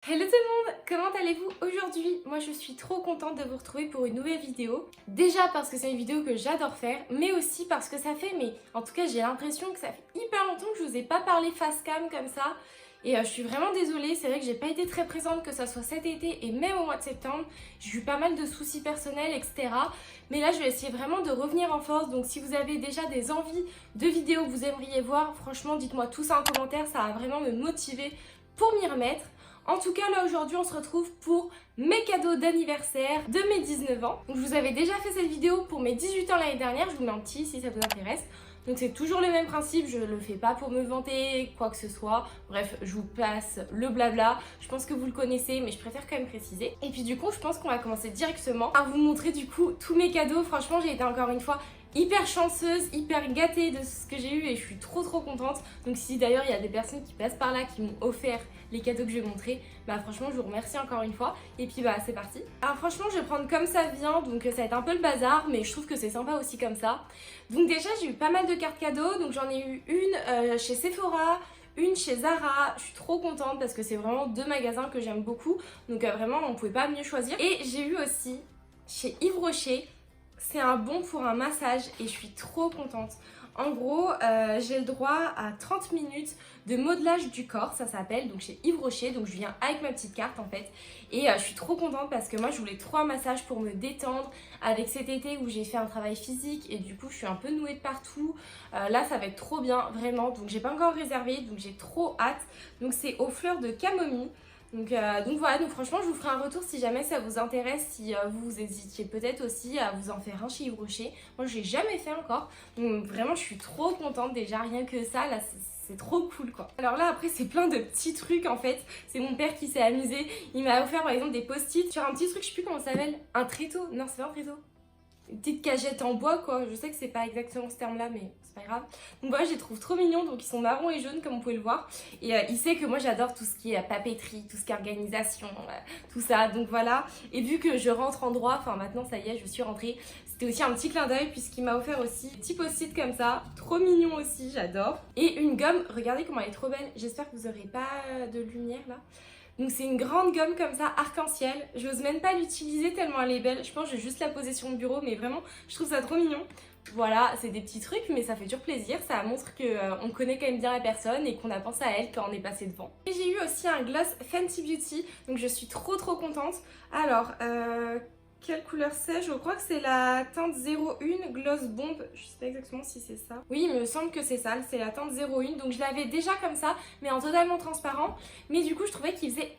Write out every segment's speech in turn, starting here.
Hello tout le monde, comment allez-vous aujourd'hui? Moi je suis trop contente de vous retrouver pour une nouvelle vidéo. Déjà parce que c'est une vidéo que j'adore faire, mais aussi parce que ça fait, en tout cas j'ai l'impression que ça fait hyper longtemps que je vous ai pas parlé face cam comme ça. Et je suis vraiment désolée, c'est vrai que j'ai pas été très présente, que ça soit cet été et même au mois de septembre. J'ai eu pas mal de soucis personnels, etc. Mais là je vais essayer vraiment de revenir en force. Donc si vous avez déjà des envies de vidéos que vous aimeriez voir, franchement dites-moi tout ça en commentaire, ça va vraiment me motiver pour m'y remettre. En tout cas, là aujourd'hui, on se retrouve pour mes cadeaux d'anniversaire de mes 19 ans. Donc, je vous avais déjà fait cette vidéo pour mes 18 ans l'année dernière, je vous mets un petit si ça vous intéresse. Donc c'est toujours le même principe, je le fais pas pour me vanter, quoi que ce soit. Bref, je vous passe le blabla. Je pense que vous le connaissez, mais je préfère quand même préciser. Et puis du coup, je pense qu'on va commencer directement à vous montrer du coup tous mes cadeaux. Franchement, j'ai été encore une fois hyper chanceuse, hyper gâtée de ce que j'ai eu et je suis trop contente. Donc si d'ailleurs il y a des personnes qui passent par là qui m'ont offert les cadeaux que je vais montrer, bah franchement je vous remercie encore une fois. Et puis bah c'est parti. Alors franchement je vais prendre comme ça vient, donc ça va être un peu le bazar, mais je trouve que c'est sympa aussi comme ça. Donc déjà j'ai eu pas mal de cartes cadeaux, donc j'en ai eu une chez Sephora, une chez Zara. Je suis trop contente parce que c'est vraiment deux magasins que j'aime beaucoup, donc vraiment on pouvait pas mieux choisir. Et j'ai eu aussi chez Yves Rocher. C'est un bon pour un massage et je suis trop contente. En gros, j'ai le droit à 30 minutes de modelage du corps, ça s'appelle, donc chez Yves Rocher. Donc je viens avec ma petite carte en fait. Et je suis trop contente parce que moi je voulais trop un massage pour me détendre avec cet été où j'ai fait un travail physique et du coup je suis un peu nouée de partout. Là ça va être trop bien, vraiment. Donc j'ai pas encore réservé, donc j'ai trop hâte. Donc c'est aux fleurs de camomille. Donc voilà, donc franchement je vous ferai un retour si jamais ça vous intéresse, si vous hésitiez peut-être aussi à vous en faire un chez Yves Rocher. Moi je l'ai jamais fait encore, donc vraiment je suis trop contente déjà, rien que ça, là c'est trop cool quoi. Alors là après c'est plein de petits trucs en fait, c'est mon père qui s'est amusé, il m'a offert par exemple des post-it sur un petit truc, je sais plus comment ça s'appelle, un tréteau, non c'est pas un tréteau. Une petite cagette en bois quoi, je sais que c'est pas exactement ce terme là mais c'est pas grave. Donc voilà, je les trouve trop mignons, donc ils sont marrons et jaunes comme vous pouvez le voir. Et il sait que moi j'adore tout ce qui est papeterie, tout ce qui est organisation, tout ça, donc voilà. Et vu que je rentre en droit, enfin maintenant ça y est je suis rentrée, c'était aussi un petit clin d'œil puisqu'il m'a offert aussi des petits post-it comme ça, trop mignon aussi, j'adore. Et une gomme, regardez comment elle est trop belle, j'espère que vous aurez pas de lumière là. Donc c'est une grande gomme comme ça, arc-en-ciel. J'ose même pas l'utiliser tellement elle est belle. Je pense que je vais juste la poser sur mon bureau, mais vraiment, je trouve ça trop mignon. Voilà, c'est des petits trucs, mais ça fait toujours plaisir. Ça montre qu'on connaît quand même bien la personne et qu'on a pensé à elle quand on est passé devant. Et j'ai eu aussi un gloss Fenty Beauty, donc je suis trop contente. Alors, quelle couleur c'est? Je crois que c'est la teinte 01 Gloss Bomb. Je sais pas exactement si c'est ça. Oui, il me semble que c'est ça, c'est la teinte 01. Donc je l'avais déjà comme ça, mais en totalement transparent. Mais du coup, je trouvais qu'il faisait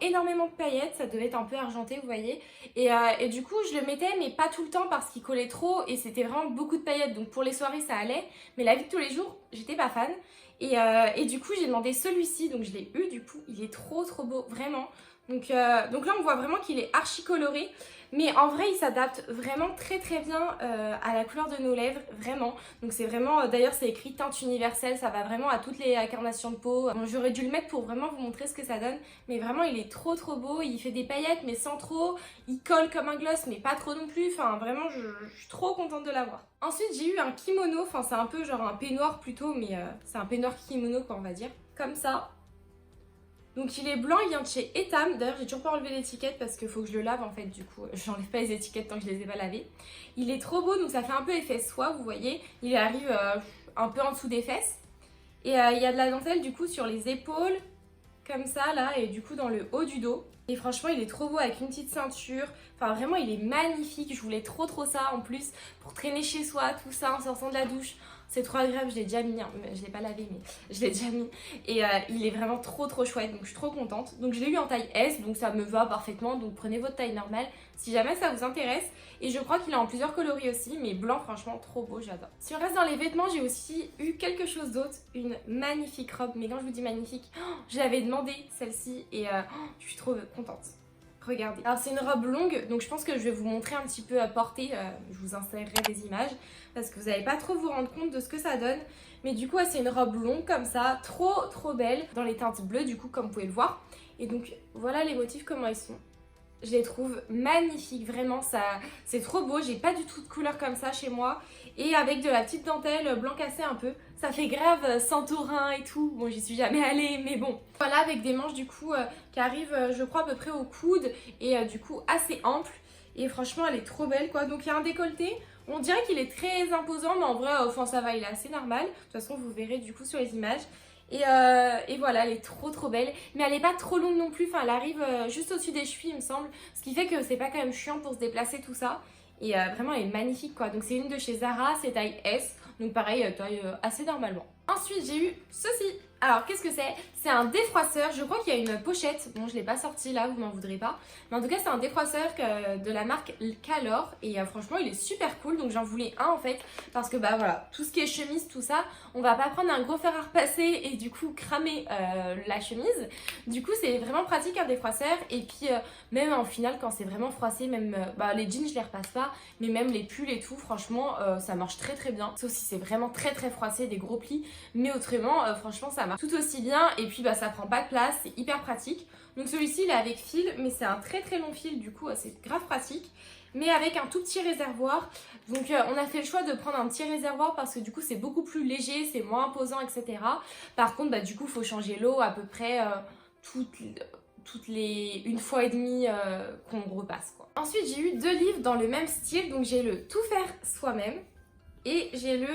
énormément de paillettes. Ça devait être un peu argenté, vous voyez. Et du coup, je le mettais, mais pas tout le temps parce qu'il collait trop. Et c'était vraiment beaucoup de paillettes. Donc pour les soirées, ça allait. Mais la vie de tous les jours, j'étais pas fan. Et du coup, j'ai demandé celui-ci. Donc je l'ai eu, du coup. Il est trop beau, vraiment. Donc là, on voit vraiment qu'il est archi coloré. Mais en vrai, il s'adapte vraiment très bien à la couleur de nos lèvres, vraiment. Donc c'est vraiment, d'ailleurs c'est écrit teinte universelle, ça va vraiment à toutes les carnations de peau. Bon, j'aurais dû le mettre pour vraiment vous montrer ce que ça donne. Mais vraiment, il est trop beau, il fait des paillettes mais sans trop. Il colle comme un gloss mais pas trop non plus. Enfin vraiment, je suis trop contente de l'avoir. Ensuite, j'ai eu un kimono, enfin c'est un peu genre un peignoir plutôt, mais c'est un peignoir kimono quoi on va dire. Comme ça. Donc il est blanc, il vient de chez Etam. D'ailleurs j'ai toujours pas enlevé l'étiquette parce qu'il faut que je le lave en fait, du coup j'enlève pas les étiquettes tant que je les ai pas lavées. Il est trop beau, donc ça fait un peu effet soie, vous voyez. Il arrive un peu en dessous des fesses. Et il y a de la dentelle du coup sur les épaules, comme ça là, et du coup dans le haut du dos. Et franchement il est trop beau avec une petite ceinture. Enfin vraiment il est magnifique, je voulais trop ça en plus pour traîner chez soi, tout ça en sortant de la douche. C'est trop agréable, je l'ai déjà mis, hein. Je l'ai pas lavé mais je l'ai déjà mis. Et il est vraiment trop chouette, donc je suis trop contente. Donc je l'ai eu en taille S, donc ça me va parfaitement, donc prenez votre taille normale si jamais ça vous intéresse. Et je crois qu'il est en plusieurs coloris aussi, mais blanc franchement trop beau, j'adore. Si on reste dans les vêtements, j'ai aussi eu quelque chose d'autre, une magnifique robe. Mais quand je vous dis magnifique, je l'avais demandé celle-ci et je suis trop contente. Regardez. Alors c'est une robe longue, donc je pense que je vais vous montrer un petit peu à portée. Je vous insérerai des images parce que vous n'allez pas trop vous rendre compte de ce que ça donne. Mais du coup, c'est une robe longue comme ça, trop belle, dans les teintes bleues du coup, comme vous pouvez le voir. Et donc voilà les motifs, comment ils sont. Je les trouve magnifiques, vraiment, ça, c'est trop beau. J'ai pas du tout de couleur comme ça chez moi. Et avec de la petite dentelle blanc cassé un peu. Ça fait grave Santorin et tout. Bon, j'y suis jamais allée, mais bon. Voilà, avec des manches du coup qui arrivent, je crois, à peu près au coude. Et du coup, assez ample. Et franchement, elle est trop belle, quoi. Donc, il y a un décolleté. On dirait qu'il est très imposant, mais en vrai, enfin, ça va, il est assez normal. De toute façon, vous verrez du coup sur les images. Et voilà, elle est trop belle. Mais elle est pas trop longue non plus. Enfin, elle arrive juste au-dessus des chevilles, il me semble. Ce qui fait que c'est pas quand même chiant pour se déplacer, tout ça. Et vraiment, elle est magnifique, quoi. Donc, c'est une de chez Zara, c'est taille S. Donc, pareil, taille assez normalement. Ensuite, j'ai eu ceci. Alors, qu'est-ce que c'est? C'est un défroisseur. Je crois qu'il y a une pochette. Bon, je ne l'ai pas sorti là, vous m'en voudrez pas. Mais en tout cas, c'est un défroisseur de la marque Calor. Et franchement, il est super cool. Donc, j'en voulais un en fait. Parce que, bah voilà, tout ce qui est chemise, tout ça, on va pas prendre un gros fer à repasser et du coup cramer la chemise. Du coup, c'est vraiment pratique un défroisseur. Et puis, même en final, quand c'est vraiment froissé, même les jeans, je les repasse pas. Mais même les pulls et tout, franchement, ça marche très bien. Sauf si c'est vraiment très froissé, des gros plis. Mais autrement, franchement, ça marche tout aussi bien. Et puis, ça prend pas de place, c'est hyper pratique. Donc celui-ci, il est avec fil, mais c'est un très long fil, du coup, c'est grave pratique. Mais avec un tout petit réservoir. Donc on a fait le choix de prendre un petit réservoir parce que du coup, c'est beaucoup plus léger, c'est moins imposant, etc. Par contre, du coup, il faut changer l'eau à peu près toutes les 1,5 fois qu'on repasse, quoi. Ensuite, j'ai eu 2 livres dans le même style. Donc j'ai le Tout faire soi-même et j'ai le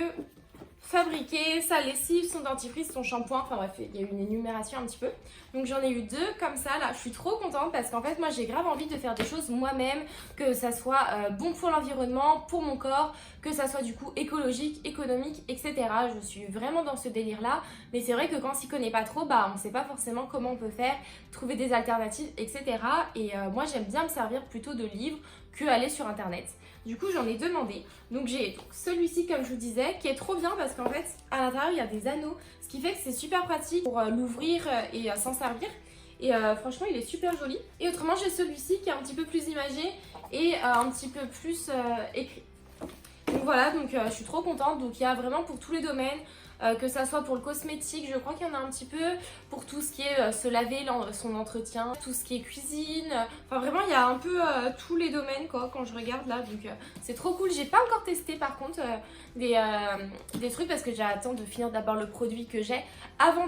Fabriquer sa lessive, son dentifrice, son shampoing, enfin bref, il y a eu une énumération un petit peu. Donc j'en ai eu 2 comme ça là, je suis trop contente parce qu'en fait moi j'ai grave envie de faire des choses moi-même, que ça soit bon pour l'environnement, pour mon corps, que ça soit du coup écologique, économique, etc. Je suis vraiment dans ce délire là, mais c'est vrai que quand on s'y connaît pas trop, on sait pas forcément comment on peut faire, trouver des alternatives, etc. Et moi j'aime bien me servir plutôt de livres que aller sur internet. Du coup, j'en ai demandé. Donc, j'ai celui-ci, comme je vous disais, qui est trop bien parce qu'en fait, à l'intérieur, il y a des anneaux. Ce qui fait que c'est super pratique pour l'ouvrir et s'en servir. Et franchement, il est super joli. Et autrement, j'ai celui-ci qui est un petit peu plus imagé et un petit peu plus écrit. Donc voilà, donc je suis trop contente. Donc, il y a vraiment pour tous les domaines. Que ça soit pour le cosmétique, je crois qu'il y en a un petit peu, pour tout ce qui est se laver, son entretien, tout ce qui est cuisine, enfin vraiment il y a un peu tous les domaines quoi quand je regarde là, donc c'est trop cool. J'ai pas encore testé par contre des trucs parce que j'attends de finir d'abord le produit que j'ai avant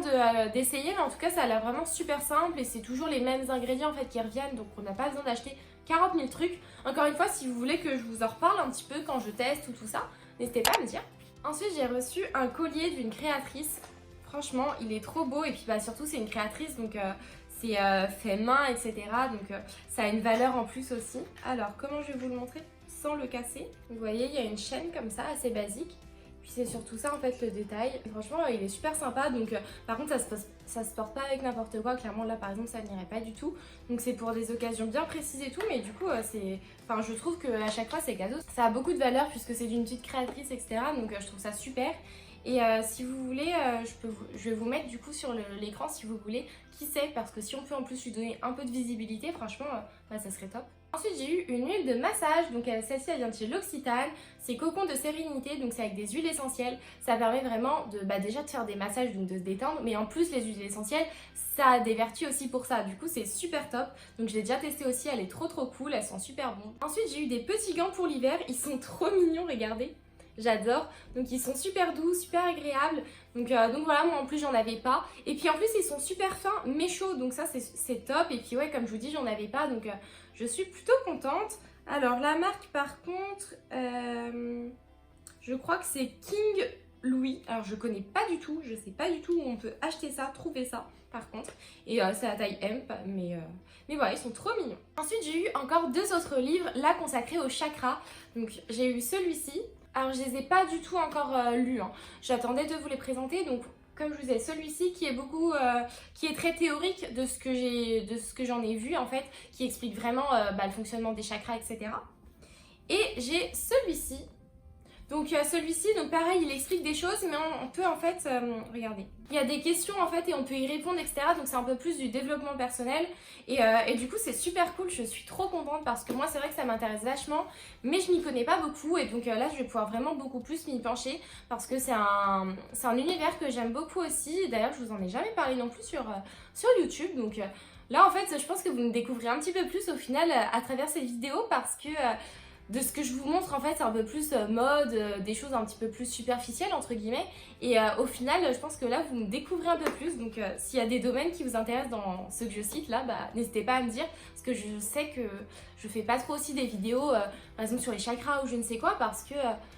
d'essayer, mais en tout cas ça a l'air vraiment super simple et c'est toujours les mêmes ingrédients en fait qui reviennent, donc on n'a pas besoin d'acheter 40 000 trucs. Encore une fois, si vous voulez que je vous en reparle un petit peu quand je teste ou tout ça, n'hésitez pas à me dire. Ensuite, j'ai reçu un collier d'une créatrice. Franchement, il est trop beau. Et puis, surtout, c'est une créatrice. Donc, c'est fait main, etc. Donc, ça a une valeur en plus aussi. Alors, comment je vais vous le montrer sans le casser? Vous voyez, il y a une chaîne comme ça, assez basique. Puis, c'est surtout ça, en fait, le détail. Franchement, il est super sympa. Donc, par contre, ça se porte pas avec n'importe quoi. Clairement, là, par exemple, ça n'irait pas du tout. Donc, c'est pour des occasions bien précises et tout. Mais du coup, Enfin, je trouve qu'à chaque fois, c'est cadeau. Ça a beaucoup de valeur puisque c'est d'une petite créatrice, etc. Donc, je trouve ça super. Et si vous voulez, je vais vous mettre du coup sur l'écran si vous voulez qui c'est. Parce que si on peut en plus lui donner un peu de visibilité, franchement, ça serait top. Ensuite, j'ai eu une huile de massage. Donc, celle-ci, elle vient de chez L'Occitane. C'est Cocon de Sérénité. Donc, c'est avec des huiles essentielles. Ça permet vraiment déjà de faire des massages, donc de se détendre. Mais en plus, les huiles essentielles, ça a des vertus aussi pour ça. Du coup, c'est super top. Donc, je l'ai déjà testé aussi. Elle est trop cool. Elles sont super bonnes. Ensuite, j'ai eu des petits gants pour l'hiver. Ils sont trop mignons, regardez. J'adore. Donc, ils sont super doux, super agréables. Donc voilà, moi en plus, j'en avais pas. Et puis, en plus, ils sont super fins, mais chauds. Donc, ça, c'est top. Et puis, ouais, comme je vous dis, j'en avais pas. Donc, je suis plutôt contente. Alors, la marque, par contre, je crois que c'est King Louis. Alors, je connais pas du tout. Je sais pas du tout où on peut acheter ça, trouver ça, par contre. Et c'est la taille M, mais voilà, ils sont trop mignons. Ensuite, j'ai eu encore 2 autres livres, là, consacrés au chakra. Donc, j'ai eu celui-ci. Alors, je les ai pas du tout encore lus. Hein. J'attendais de vous les présenter. Donc, comme je vous disais, celui-ci qui est très théorique de ce que j'en ai vu en fait, qui explique vraiment le fonctionnement des chakras, etc. Et j'ai celui-ci. Donc celui-ci, donc pareil, il explique des choses, mais on peut en fait, regardez, il y a des questions en fait et on peut y répondre, etc. Donc c'est un peu plus du développement personnel et du coup c'est super cool, je suis trop contente parce que moi c'est vrai que ça m'intéresse vachement, mais je m'y connais pas beaucoup et donc là je vais pouvoir vraiment beaucoup plus m'y pencher parce que c'est un univers que j'aime beaucoup aussi. D'ailleurs je vous en ai jamais parlé non plus sur YouTube, donc Là en fait je pense que vous me découvrez un petit peu plus au final à travers cette vidéo parce que de ce que je vous montre en fait c'est un peu plus mode, des choses un petit peu plus superficielles entre guillemets et au final je pense que là vous me découvrez un peu plus donc s'il y a des domaines qui vous intéressent dans ceux que je cite là, bah n'hésitez pas à me dire parce que je sais que je fais pas trop aussi des vidéos par exemple sur les chakras ou je ne sais quoi parce que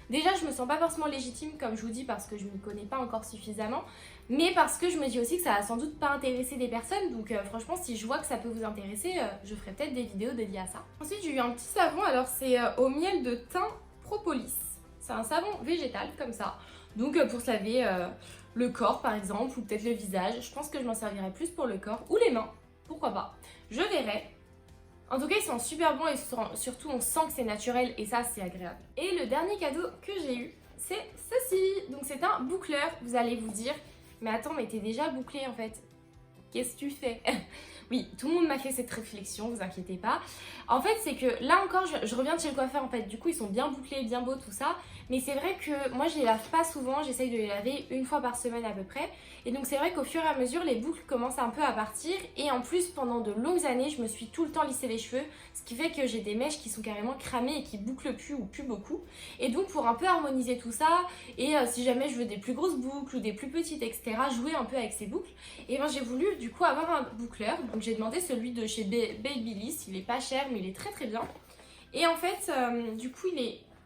déjà je me sens pas forcément légitime comme je vous dis parce que je m'y connais pas encore suffisamment mais parce que je me dis aussi que ça va sans doute pas intéresser des personnes donc franchement si je vois que ça peut vous intéresser je ferai peut-être des vidéos dédiées à ça. Ensuite j'ai eu un petit savon, alors c'est au miel de thym propolis. C'est un savon végétal comme ça donc pour se laver le corps par exemple ou peut-être le visage. Je pense que je m'en servirai plus pour le corps ou les mains, pourquoi pas, je verrai. En tout cas, ils sont super bons et surtout on sent que c'est naturel et ça c'est agréable. Et le dernier cadeau que j'ai eu, c'est ceci. Donc c'est un boucleur. Vous allez vous dire, mais attends, mais t'es déjà bouclé en fait. Qu'est-ce que tu fais? Oui, tout le monde m'a fait cette réflexion, vous inquiétez pas. En fait, c'est que là encore, je reviens de chez le coiffeur en fait. Du coup, ils sont bien bouclés, bien beaux, tout ça. Mais c'est vrai que moi, je les lave pas souvent. J'essaye de les laver une fois par semaine à peu près. Et donc, c'est vrai qu'au fur et à mesure, les boucles commencent un peu à partir. Et en plus, pendant de longues années, je me suis tout le temps lissé les cheveux. Ce qui fait que j'ai des mèches qui sont carrément cramées et qui bouclent plus ou plus beaucoup. Et donc, pour un peu harmoniser tout ça, et si jamais je veux des plus grosses boucles ou des plus petites, etc., jouer un peu avec ces boucles, et ben j'ai voulu du coup avoir un boucleur. Donc j'ai demandé celui de chez Babyliss, il est pas cher mais il est très très bien. Et en fait du coup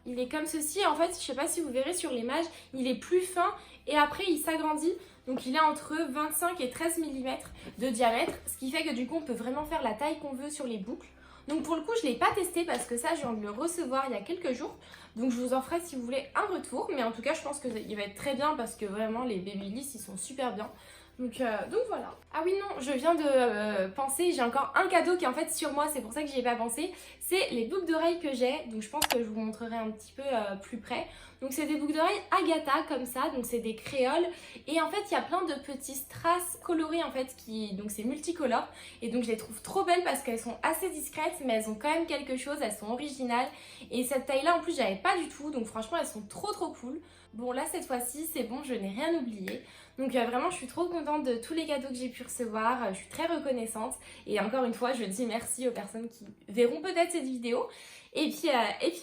il est comme ceci. En fait je sais pas si vous verrez sur l'image, il est plus fin et après il s'agrandit. Donc il est entre 25 et 13 mm de diamètre, ce qui fait que du coup on peut vraiment faire la taille qu'on veut sur les boucles. Donc pour le coup je ne l'ai pas testé parce que ça je viens de le recevoir il y a quelques jours. Donc je vous en ferai si vous voulez un retour. Mais en tout cas je pense qu'il va être très bien parce que vraiment les Babyliss ils sont super bien. Donc voilà. Ah oui non, je viens de penser, j'ai encore un cadeau qui est en fait sur moi, c'est pour ça que j'y ai pas pensé. C'est les boucles d'oreilles que j'ai, donc je pense que je vous montrerai un petit peu plus près. Donc c'est des boucles d'oreilles Agatha comme ça, donc c'est des créoles. Et en fait il y a plein de petits strass colorés en fait, donc c'est multicolore. Et donc je les trouve trop belles parce qu'elles sont assez discrètes mais elles ont quand même quelque chose, elles sont originales. Et cette taille là en plus j'avais pas du tout, donc franchement elles sont trop cool. Bon là cette fois-ci c'est bon, je n'ai rien oublié. Donc vraiment je suis trop contente de tous les cadeaux que j'ai pu recevoir, je suis très reconnaissante et encore une fois je dis merci aux personnes qui verront peut-être cette vidéo. Et puis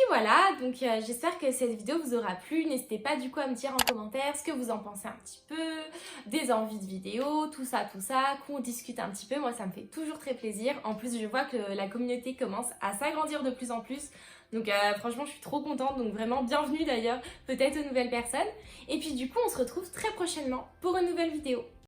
voilà, donc j'espère que cette vidéo vous aura plu. N'hésitez pas du coup à me dire en commentaire ce que vous en pensez un petit peu, des envies de vidéos, tout ça, qu'on discute un petit peu. Moi ça me fait toujours très plaisir. En plus je vois que la communauté commence à s'agrandir de plus en plus. Donc franchement je suis trop contente, donc vraiment bienvenue d'ailleurs peut-être aux nouvelles personnes. Et puis du coup on se retrouve très prochainement pour une nouvelle vidéo.